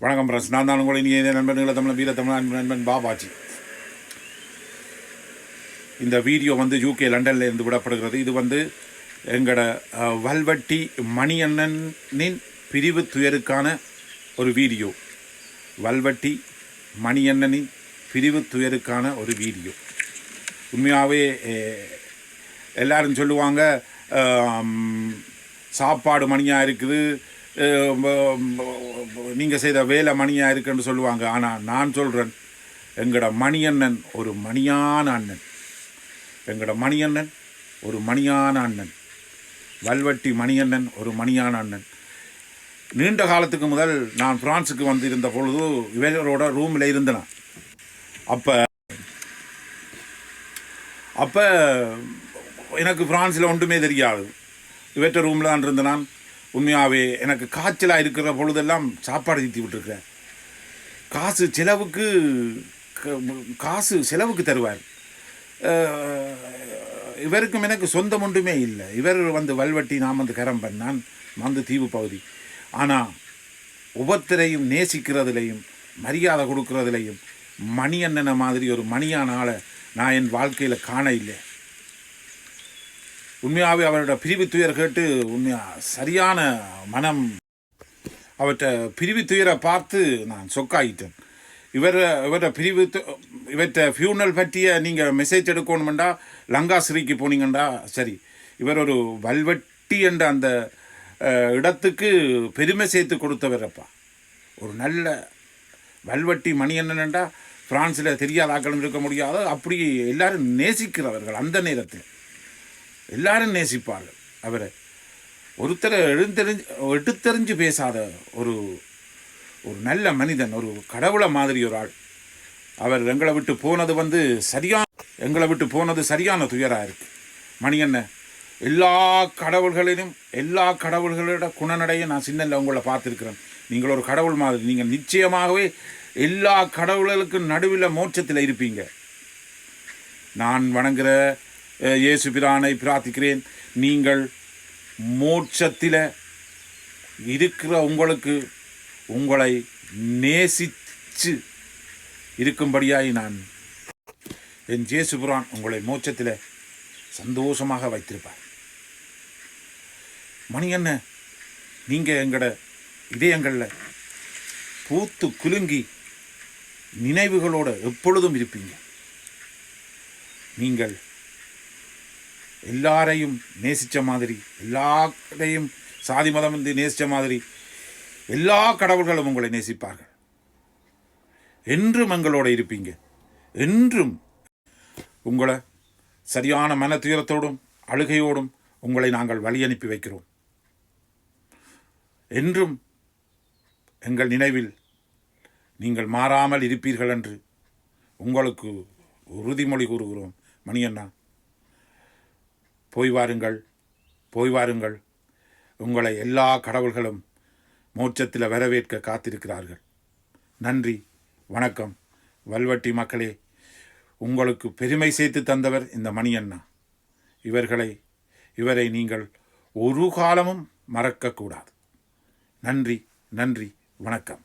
வணக்கம் பிரஸ், நான் தான் உங்களை இனிய நண்பர்களை தமிழ் வீர தமிழ் நண்பன் பாபாஜி. இந்த வீடியோ யூகே லண்டனில் இருந்து விடப்படுகிறது. இது எங்களோட வல்வட்டி மணியண்ணனின் பிரிவு துயருக்கான ஒரு வீடியோ. வல்வட்டி மணியண்ணனின் பிரிவு துயருக்கான ஒரு வீடியோ. உண்மையாகவே எல்லாரும் சொல்லுவாங்க சாப்பாடு மணியாக இருக்குது, நீங்கள் செய்த வேலை மணியாக இருக்குன்னு சொல்லுவாங்க. ஆனால் நான் சொல்கிறேன், எங்களோட மணியண்ணன் ஒரு மணியான அண்ணன். எங்களோட மணியண்ணன் ஒரு மணியான அண்ணன். வல்வட்டி மணியண்ணன் ஒரு மணியான அண்ணன். நீண்ட காலத்துக்கு முதல் நான் பிரான்ஸுக்கு வந்திருந்த பொழுது இவரோட ரூமில் இருந்தேன். அப்போ எனக்கு பிரான்ஸில் ஒன்றுமே தெரியாது. இவற்ற ரூமில் தான் இருந்தேன் நான். உண்மையாகவே எனக்கு காய்ச்சலாக இருக்கிற பொழுதெல்லாம் சாப்பாடு தீத்தி விட்டுருக்கிறேன். காசு செலவுக்கு தருவார். இவருக்கும் எனக்கு சொந்தம் ஒன்றுமே இல்லை. இவர் வல்வட்டி, நான் கரம்பன், நான் தீவு பகுதி. ஆனால் ஒவ்வொருத்தரையும் நேசிக்கிறதுலையும் மரியாதை கொடுக்கறதுலையும் மணியண்ணனை மாதிரி ஒரு மணியான ஆளை நான் என் வாழ்க்கையில் காண இல்லை. உண்மையாகவே அவரோட பிரிவு துயர் கேட்டு உண்மையாக சரியான மனம், அவற்றை பிரிவு துயரை பார்த்து நான் சொக்காயிட்டேன். இவரோட இவற்றை ஃபியூனல் பற்றிய நீங்கள் மெசேஜ் எடுக்கணுமெண்டா லங்காஸ்ரீக்கு போனீங்கண்டா சரி. இவர் ஒரு வல்வட்டி என்ற அந்த இடத்துக்கு பெருமை சேர்த்து கொடுத்தவரப்பா. ஒரு நல்ல வல்வட்டி மணியண்ணன்டா பிரான்ஸில் தெரியாத ஆக்களும் இருக்க முடியாது. அப்படி எல்லாரும் நேசிக்கிறவர்கள். அந்த நேரத்தில் எல்லாரும் நேசிப்பார்கள் அவரை. ஒருத்தரை எடுத்தெறிஞ்சு பேசாத ஒரு நல்ல மனிதன், ஒரு கடவுளை மாதிரி ஒரு ஆள். அவர் எங்களை விட்டு போனது சரியான துயராக இருக்குது. மணியண்ணன் எல்லா கடவுள்களோட குணநடையை நான் சின்னல்ல உங்களை பார்த்துருக்கிறேன். நீங்கள் ஒரு கடவுள் மாதிரி. நீங்கள் நிச்சயமாகவே எல்லா கடவுள்களுக்கும் நடுவில் மோட்சத்தில் இருப்பீங்க. நான் வணங்குகிற இயேசு பிரானை பிரார்த்திக்கிறேன், நீங்கள் மோட்சத்தில் இருக்கிற உங்களை நேசித்து இருக்கும்படியாய் நான் என் இயேசு பிரான் உங்களை மோட்சத்தில் சந்தோஷமாக வைத்திருப்பார். மணியண்ண, நீங்கள் எங்களோட இதயங்களில் பூத்து குலுங்கி நினைவுகளோடு எப்பொழுதும் இருப்பீங்க. நீங்கள் எல்லாரையும் நேசித்த மாதிரி, எல்லாரையும் சாதி மதம் நேசித்த மாதிரி எல்லா கடவுள்களும் உங்களை நேசிப்பார்கள். என்றும் எங்களோட இருப்பீங்க. என்றும் உங்களை சரியான மன துயரத்தோடும் அழுகையோடும் உங்களை நாங்கள் வழி அனுப்பி வைக்கிறோம். என்றும் எங்கள் நினைவில் நீங்கள் மாறாமல் இருப்பீர்கள் என்று உங்களுக்கு உறுதிமொழி கூறுகிறோம். மணியண்ணா, போய் வாருங்கள். உங்களை எல்லா கடவுள்களும் மோட்சத்தில் வரவேற்க காத்திருக்கிறார்கள். நன்றி, வணக்கம். வல்வட்டி மக்களே, உங்களுக்கு பெருமை சேர்த்து தந்தவர் இந்த மணியண்ணா. இவரை நீங்கள் ஒரு காலமும் மறக்கக்கூடாது. நன்றி, வணக்கம்.